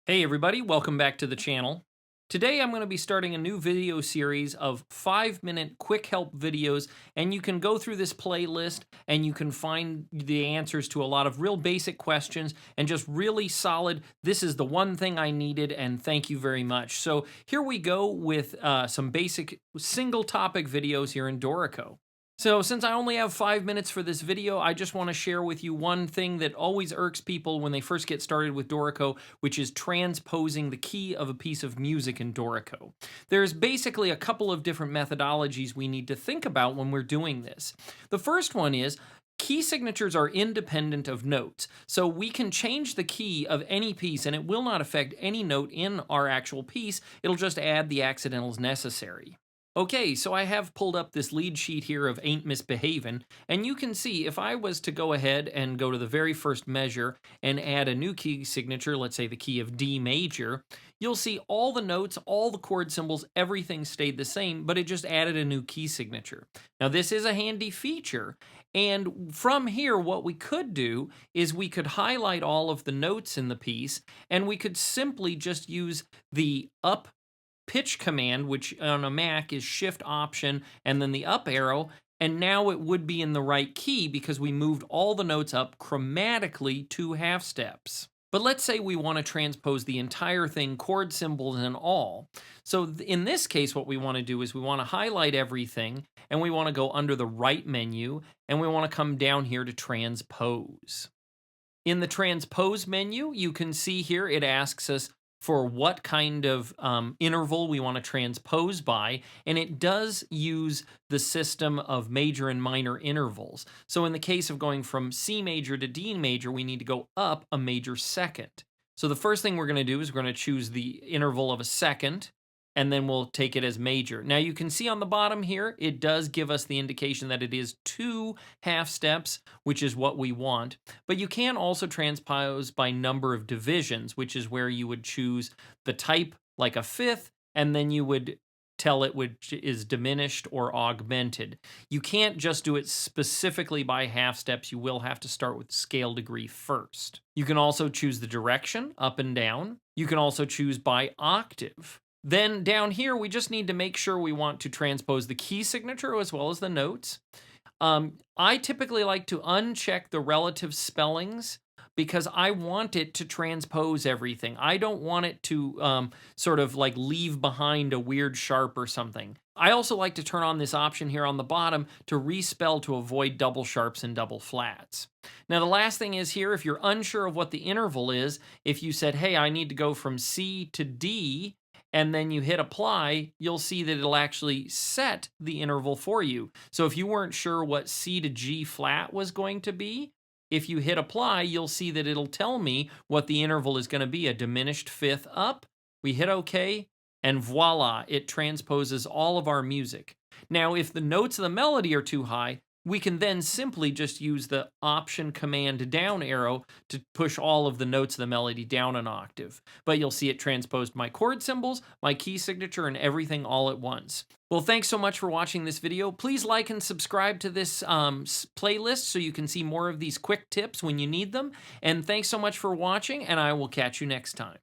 Hey everybody, welcome back to the channel. Today I'm going to be starting a new video series of 5-minute quick help videos, and you can go through this playlist and you can find the answers to a lot of real basic questions and just really solid, this is the one thing I needed and thank you very much. So here we go with some basic single topic videos here in Dorico. So since I only have 5 minutes for this video, I just want to share with you one thing that always irks people when they first get started with Dorico, which is transposing the key of a piece of music in Dorico. There's basically a couple of different methodologies we need to think about when we're doing this. The first one is key signatures are independent of notes, so we can change the key of any piece and it will not affect any note in our actual piece, it'll just add the accidentals necessary. Okay, so I have pulled up this lead sheet here of Ain't Misbehavin', and you can see if I was to go ahead and go to the very first measure and add a new key signature, let's say the key of D major, you'll see all the notes, all the chord symbols, everything stayed the same, but it just added a new key signature. Now this is a handy feature, and from here what we could do is we could highlight all of the notes in the piece, and we could simply just use the up pitch command, which on a Mac is Shift Option and then the up arrow, and now it would be in the right key because we moved all the notes up chromatically 2 half steps. But let's say we want to transpose the entire thing, chord symbols and all. So in this case, what we want to do is we want to highlight everything and we want to go under the right menu and we want to come down here to Transpose. In the Transpose menu, you can see here it asks us for what kind of interval we want to transpose by, and it does use the system of major and minor intervals. So in the case of going from C major to D major, we need to go up a major second. So the first thing we're going to do is we're going to choose the interval of a second, and then we'll take it as major. Now you can see on the bottom here, it does give us the indication that it is 2 half steps, which is what we want. But you can also transpose by number of divisions, which is where you would choose the type like a fifth, and then you would tell it which is diminished or augmented. You can't just do it specifically by half steps. You will have to start with scale degree first. You can also choose the direction, up and down. You can also choose by octave. Then down here, we just need to make sure we want to transpose the key signature as well as the notes. I typically like to uncheck the relative spellings because I want it to transpose everything. I don't want it to sort of like leave behind a weird sharp or something. I also like to turn on this option here on the bottom to respell to avoid double sharps and double flats. Now the last thing is here, if you're unsure of what the interval is, if you said, hey, I need to go from C to D, and then you hit apply, you'll see that it'll actually set the interval for you. So if you weren't sure what C to G flat was going to be, if you hit apply, you'll see that it'll tell me what the interval is going to be, a diminished fifth up. We hit OK, and voila, it transposes all of our music. Now, if the notes of the melody are too high, we can then simply just use the Option Command down arrow to push all of the notes of the melody down an octave. But you'll see it transposed my chord symbols, my key signature, and everything all at once. Well, thanks so much for watching this video. Please like and subscribe to this playlist so you can see more of these quick tips when you need them. And thanks so much for watching, and I will catch you next time.